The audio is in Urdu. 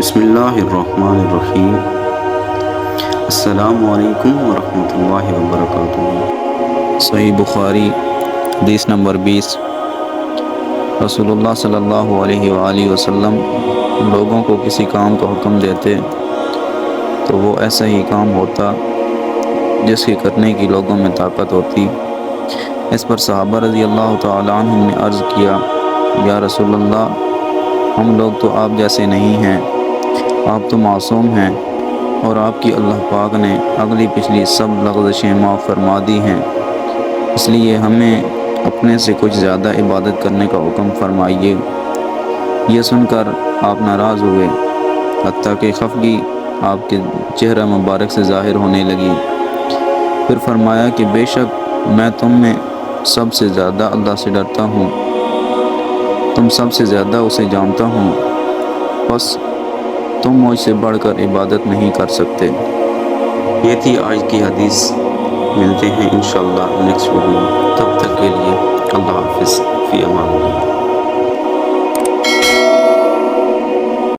بسم اللہ الرحمن الرحیم۔ السلام علیکم ورحمۃ اللہ وبرکاتہ۔ صحیح بخاری حدیث نمبر 20۔ رسول اللہ صلی اللہ علیہ وآلہ وسلم لوگوں کو کسی کام کا حکم دیتے تو وہ ایسا ہی کام ہوتا جس کے کرنے کی لوگوں میں طاقت ہوتی۔ اس پر صحابہ رضی اللہ تعالیٰ عنہم نے عرض کیا، یا رسول اللہ، ہم لوگ تو آپ جیسے نہیں ہیں، آپ تو معصوم ہیں اور آپ کی اللہ پاک نے اگلی پچھلی سب لغزشیں معاف فرما دی ہیں، اس لیے ہمیں اپنے سے کچھ زیادہ عبادت کرنے کا حکم فرمائیے۔ یہ سن کر آپ ناراض ہوئے، حتیٰ کہ خفگی آپ کے چہرہ مبارک سے ظاہر ہونے لگی۔ پھر فرمایا کہ بے شک میں تم میں سب سے زیادہ اللہ سے ڈرتا ہوں، تم سب سے زیادہ اسے جانتا ہوں، بس تم مجھ سے بڑھ کر عبادت نہیں کر سکتے۔ یہ تھی آج کی حدیث۔ ملتے ہیں انشاءاللہ نیکسٹ ویڈیو میں، تب تک کے لیے اللہ حافظ، فی امان اللہ۔